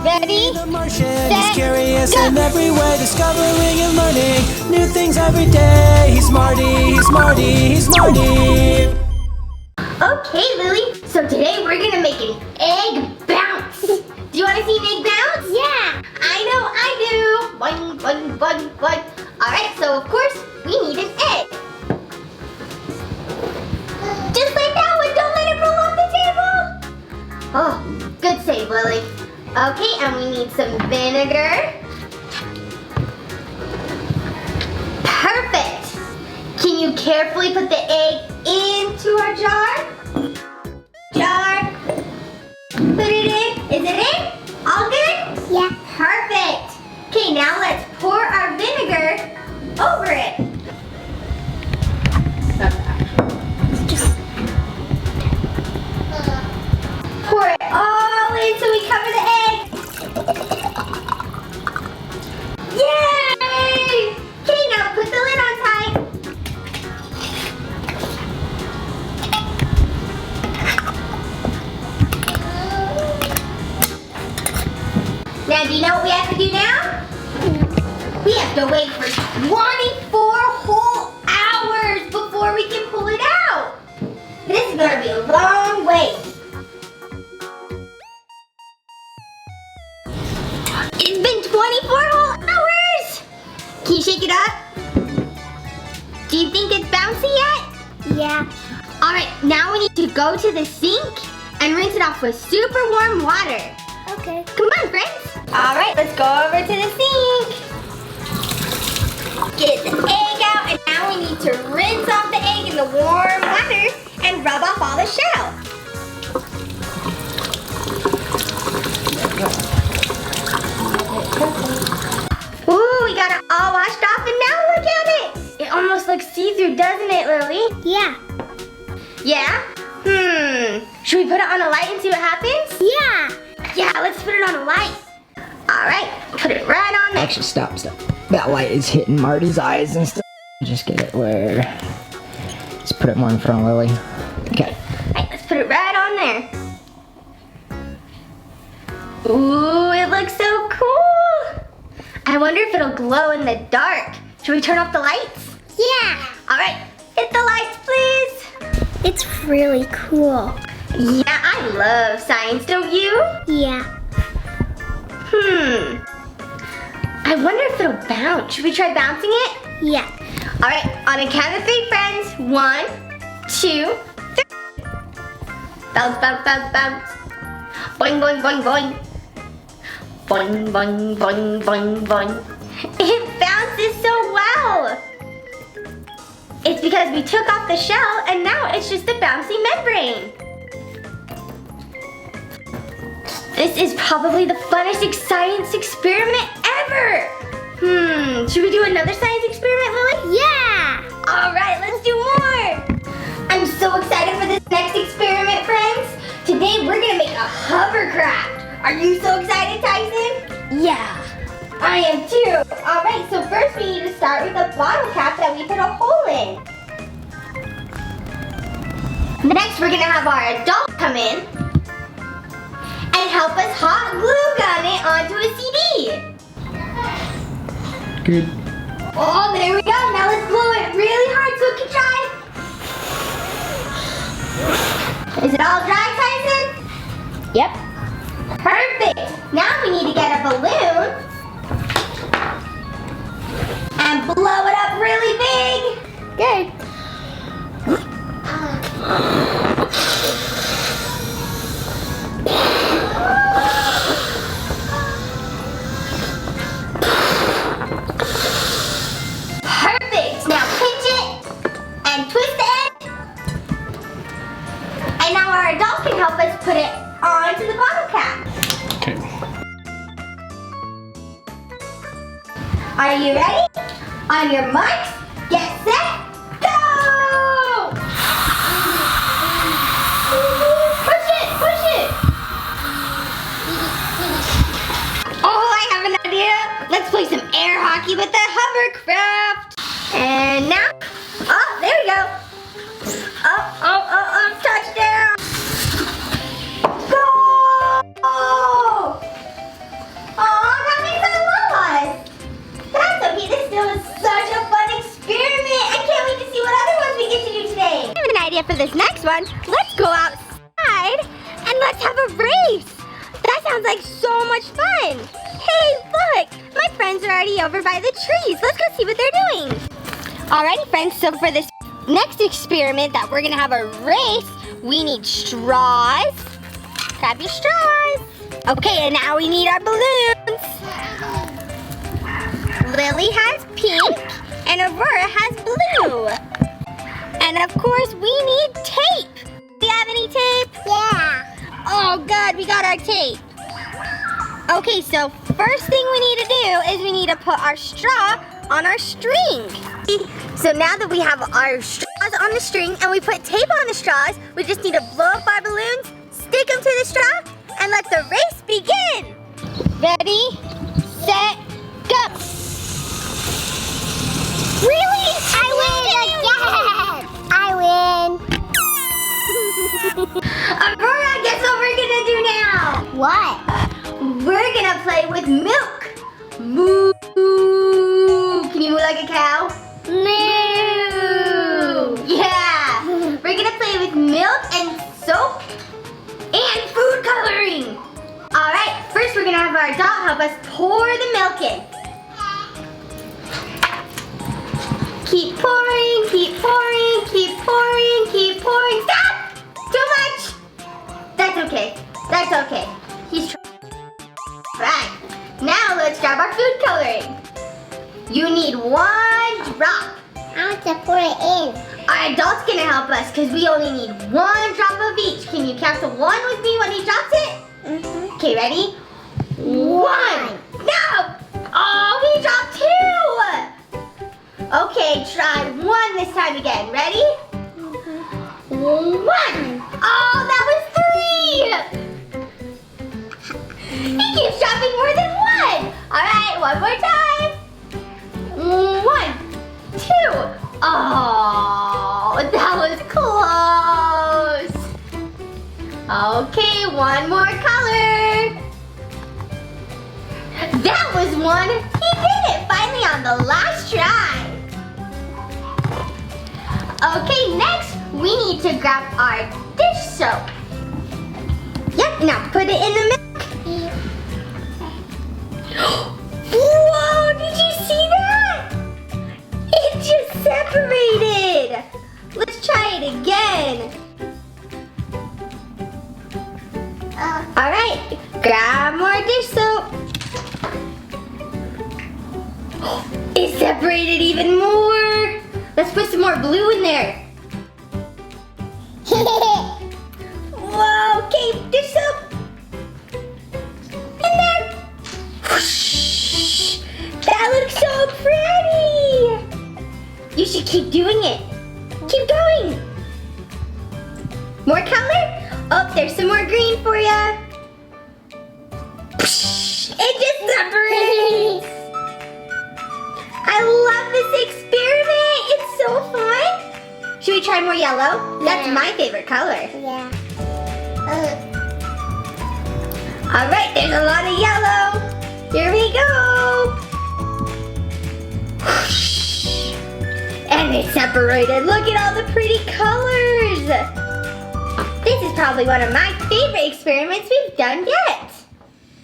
Ready, the Martian. set, He's curious go. in every way, discovering and learning new things every day. He's Marty, he's Marty, he's Marty. Okay, Lily, so today we're gonna make an egg bounce. Do you wanna see an egg bounce? Yeah. I do. Boing, boing, boing, boing. All right, so of course, we need an egg. Just like that one, don't let it roll off the table. Oh, good save, Lily. Okay, and we need some vinegar. Perfect. Can you carefully put the egg into our jar? Jar. Put it in. Is it in? All good? Yeah. Perfect. Okay, now let's pour our vinegar over it. Pour it all in so we cover the egg. Yay! Okay, now put the lid on tight. Now, do you know what we have to do now? We have to wait for 24 whole hours before we can pull it out. This is going to be a long wait. It's been 24 whole hours. Can you shake it up? Do you think it's bouncy yet? Yeah. All right, now we need to go to the sink and rinse it off with super warm water. Okay. Come on, friends. All right, let's go over to the sink. Get the egg out, and now we need to rinse off the egg in the warm water and rub off all the shell. Ooh, we got it all washed off, and now look at it. It almost looks see-through, doesn't it, Lily? Yeah. Yeah? Should we put it on a light and see what happens? Yeah. Yeah, let's put it on a light. All right, put it right on there. Actually, stop. That light is hitting Marty's eyes and stuff. Just get it where... Let's put it more in front of Lily. Okay. All right, let's put it right on there. Ooh, it looks so cool. I wonder if it'll glow in the dark. Should we turn off the lights? Yeah. All right, hit the lights, please. It's really cool. Yeah, I love science, don't you? Yeah. I wonder if it'll bounce. Should we try bouncing it? Yeah. All right, on a count of 3, friends. 1, 2, 3. Bounce, bounce, bounce, bounce. Boing, boing, boing, boing. Boing, boing, boing, boing, boing. It bounces so well. It's because we took off the shell and now it's just a bouncy membrane. This is probably the funnest science experiment ever. Should we do another science experiment, Lily? Yeah. All right, let's do more. I'm so excited for this next experiment, friends. Today we're gonna make a hovercraft. Are you so excited, Tyson? Yeah. I am too. All right, so first we need to start with a bottle cap that we put a hole in. Next, we're gonna have our adult come in and help us hot glue gun it onto a CD. Good. Oh, there we go. Now let's blow it really hard so it can dry. Is it all dry, Tyson? Yep. Perfect. Now we need to get a balloon and blow it up really big. Good. Perfect. Now pinch it and twist the end. And now our adult can help us put it onto the bottle cap. Okay. Are you ready? On your marks, get set, go! Push it, push it! Oh, I have an idea. Let's play some air hockey with the hovercraft. And now, oh, there we go. Oh, touchdown! Go! sounds like so much fun. Hey, look, my friends are already over by the trees. Let's go see what they're doing. Alrighty, friends, so for this next experiment that we're gonna have a race, we need straws. Grab your straws. Okay, and now we need our balloons. Lily has pink, and Aurora has blue. And of course, we need tape. Do you have any tape? Yeah. Oh, good, we got our tape. Okay, so first thing we need to do is we need to put our straw on our string. So now that we have our straws on the string and we put tape on the straws, we just need to blow up our balloons, stick them to the straw, and let the race begin. Ready, set, go. Really? I win again! I win. Aurora, guess what we're gonna do now? What? We're gonna play with milk. Moo. Can you moo like a cow? Moo. Yeah. We're gonna play with milk and soap and food coloring. All right. First, we're gonna have our doll help us pour the milk in. Keep pouring, keep pouring, keep pouring, keep pouring. Stop! Too much! That's okay. That's okay. He's trying. Right. Now let's grab our food coloring. You need 1 drop. I want to pour it in. Our adult's gonna help us because we only need 1 drop of each. Can you count to 1 with me when he drops it? Mm-hmm. Okay, ready? 1. No! Oh, he dropped 2. Okay, try 1 this time again. Ready? Mm-hmm. 1. Oh, that was 3. He keeps dropping more than 1. All right, 1 more time. 1, 2. Oh, that was close. Okay, 1 more color. That was 1. He did it finally on the last try. Okay, next we need to grab our dish soap. Yep, now put it in the milk. Whoa, did you see that? It just separated. Let's try it again. All right, grab more dish soap. It separated even more. Let's put some more blue in there. Whoa, okay, dish soap. In there. Whoosh. That looks so pretty. You should keep doing it. Keep going. More color? Oh, there's some more green for ya. It just separates. I love this experiment. It's so fun. Should we try more yellow? Yeah. That's my favorite color. Yeah. All right, there's a lot of yellow. Here we go. Whoosh. And it's separated. Look at all the pretty colors. This is probably one of my favorite experiments we've done yet.